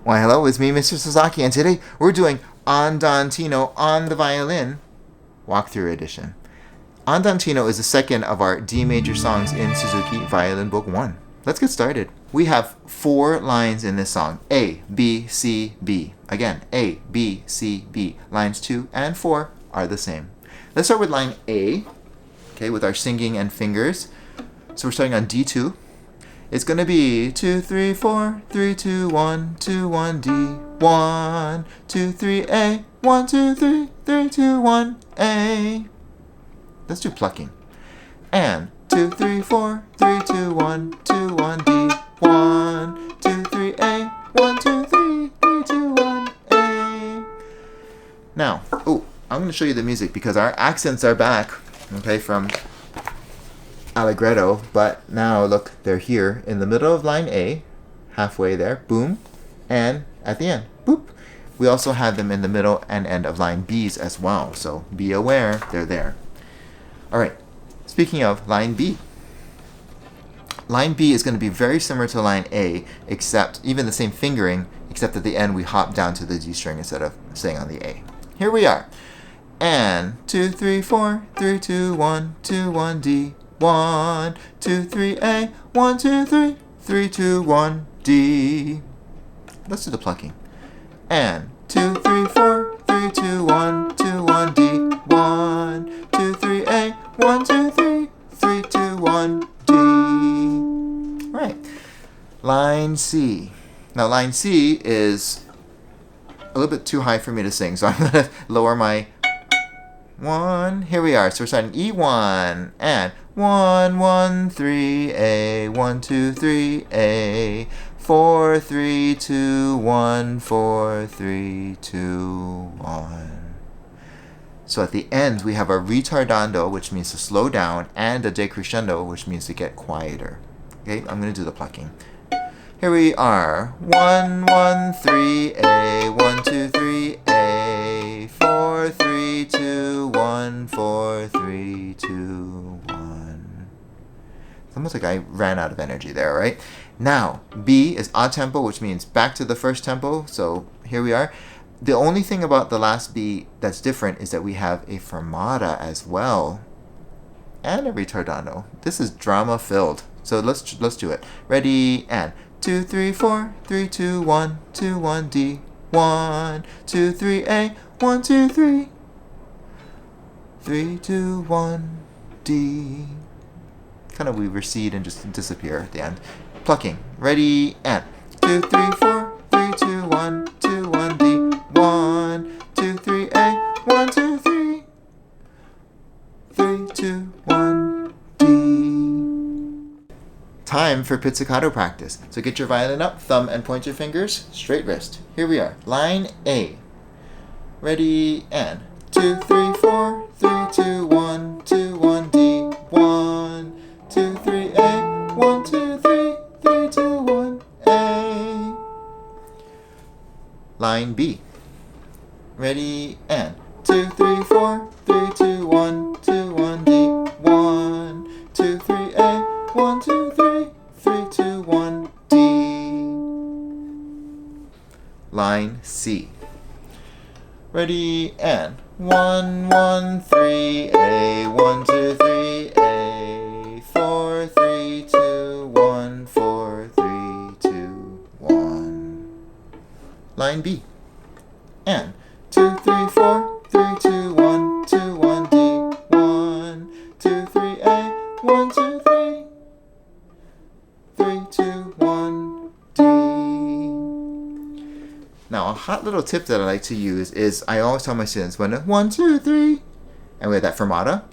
Why, hello, it's me, Mr. Sasaki, and today we're doing Andantino on the violin, walkthrough edition. Andantino is the second of our D major songs in Suzuki Violin Book 1. Let's get started. We have 4 lines in this song. A, B, C, B. Again, A, B, C, B. Lines 2 and 4 are the same. Let's start with line A, okay, with our singing and fingers. So we're starting on D2. It's going to be 2, 3, 4, 3, 2, 1, 2, 1, D, 1, 2, 3, A, 1, 2, 3, 3, 2, 1, A. Let's do plucking. And 2, 3, 4, 3, 2, 1, 2, 1, D, 1, 2, 3, A, 1, 2, 3, 3, 2, 1, A. Now, I'm going to show you the music because our accents are back, okay, from Allegretto, but now look, they're here in the middle of line A, halfway there, boom, and at the end, boop. We also have them in the middle and end of line B's as well, so be aware they're there. All right, speaking of line B. Line B is going to be very similar to line A, except even the same fingering, except at the end we hop down to the G string instead of staying on the A. Here we are. And 2, 3, 4, 3, 2, 1, 2, 1, D, 1, 2, 3, A, 1, 2, 3, 3, 2, 1, D. Let's do the plucking. And 2, 3, 4, 3, 2, 1, 2, 1, D, 1, 2, 3, A, 1, 2, 3, 3, 2, 1, D. All right. Line C. Now line C is a little bit too high for me to sing, so I'm going to lower my 1. Here we are. So we're starting E1 and 1, 1, 3, A, 1, 2, 3, A, 4, 3, 2, 1, 4, 3, 2, 1. So at the end, we have a ritardando, which means to slow down, and a decrescendo, which means to get quieter. Okay, I'm going to do the plucking. Here we are. 1, 1, 3, A, 1, 2, 3, A, 4, 3, 2, 1, 4, 3, 2, 1. It's almost like I ran out of energy there, right? Now, B is odd tempo, which means back to the first tempo. So here we are. The only thing about the last B that's different is that we have a fermata as well and a ritardando. This is drama filled. So let's do it. Ready, and 2, 3, 4, 3, 2, 1, 2, 1, D, 1, 2, 3, A, 1, 2, 3, 3, 2, 1, D. Kind of we recede and just disappear at the end. Plucking. Ready, and 2, 3, 4, 3, 2, 1, 2, 1, D, 1, 2, 3, A, 1, 2, 3, 3, 2, 1, D. Time for pizzicato practice. So get your violin up, thumb and point your fingers, straight wrist. Here we are. Line A. Ready, and 2, 3, 4, 3, 2, 1, 2, 1, D, 1, 2, 3, A, 1, 2, 3, 3, 2, 1, A. Line B. Ready, and 2, 3, 4, 3, 2, 1, 2, 1, D, 1, 2, 3, A, 1, 2, 3, 3, 2, 1, D. Line C. Ready, and 1, 1, 3, A, 1, 2, 3, A, 4, 3, 2, 1, 4, 3, 2, 1. Line B. And 2, 3, 4, 3, 2, 1, 2, 1, D, 1, 2, 3, A, 1, 2, 3, 3, 2, 1, D. Now, a hot little tip that I like to use is I always tell my students when 1, 2, 3, and we have that fermata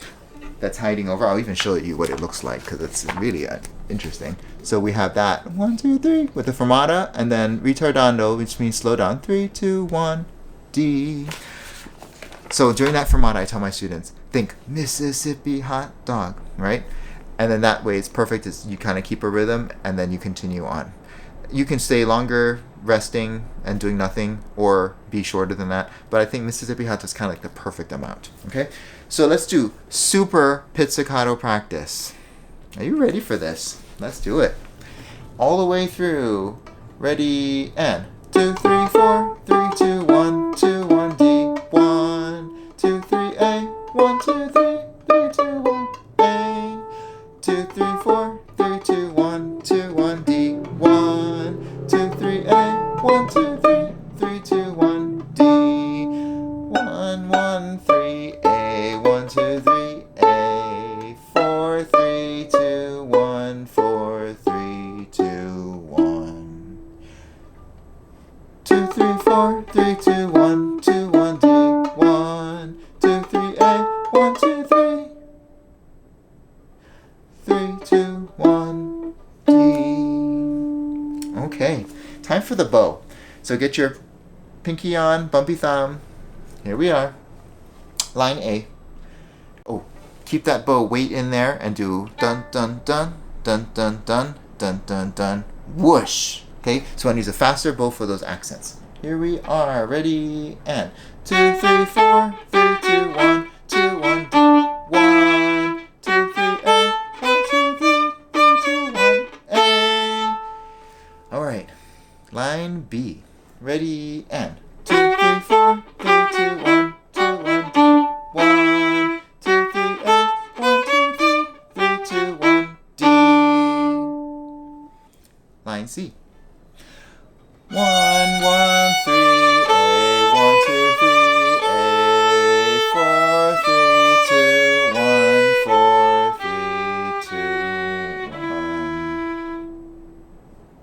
that's hiding over. I'll even show you what it looks like because it's really interesting. So we have that 1, 2, 3 with the fermata, and then ritardando, which means slow down. 3, 2, 1, D. So during that fermata, I tell my students, think Mississippi hot dog, right? And then that way it's perfect. You kind of keep a rhythm, and then you continue on. You can stay longer resting and doing nothing, or be shorter than that. But I think Mississippi hot is kind of like the perfect amount. Okay, so let's do super pizzicato practice. Are you ready for this? Let's do it. All the way through. Ready, and 2, 3, 4, 3, 2, 1, 2, 1, D, 1, 2, 3, A, 1, 2, 3, 3, 2, 1, A, 2, 3, 4, 3, 2, 1, 2, 1, D, 1, 2, 3, A, 1, 2, 3, 3, 2, 1, D, 1, 1, 3, A, 1, 2, 3, A, 4, 3, 2, 1, 4, 3, 2, 1. 2, 3, 4, 3, 2, 1, 2, 1, D, 1, 2, 3, A, 1, 2, 3, 3, 2, 1, D. Okay, time for the bow. So get your pinky on, bumpy thumb. Here we are. Line A. Oh, keep that bow weight in there and do dun dun dun dun dun dun dun dun dun whoosh. Okay, so I use a faster bow for those accents. Here we are, ready, and 2, 3, 4, 3, 2, 1, 2, 1, D, 1, 2, 3, A, 1, 2, 3, 3, 2, 1, A. All right, line B, ready, and 2, 3, 4, 3, 2, 1, 2, 1, D, 1, 2, 3, A, 1, 2, 3, 3, 2, 1, D. Line C. 1, 1, 3, A, 1, 2, 3, A, 4, 3, 2, 1, 4, 3, 2, 1.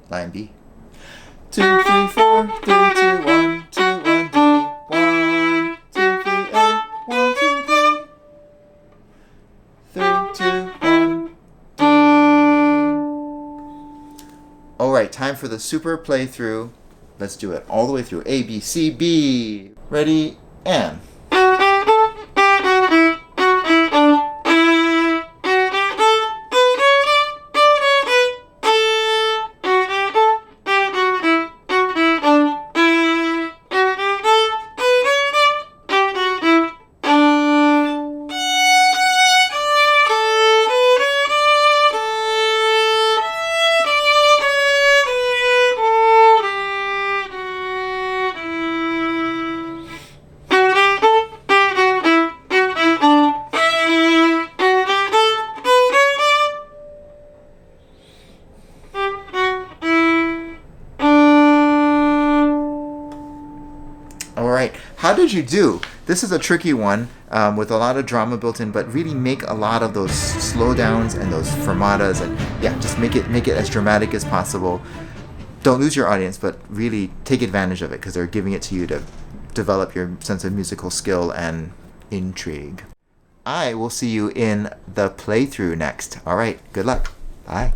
Line B. 2, 3, 4, 3, 2, 1, 2, 1, D, 1, 2, 3, A, 1, 2, 3, 3, 2, 1, D. All right, time for the super playthrough. Let's do it all the way through. A, B, C, B. Ready, and. Alright, how did you do? This is a tricky one with a lot of drama built in, but really make a lot of those slowdowns and those fermatas, and yeah, just make it as dramatic as possible. Don't lose your audience, but really take advantage of it because they're giving it to you to develop your sense of musical skill and intrigue. I will see you in the playthrough next. Alright, good luck. Bye.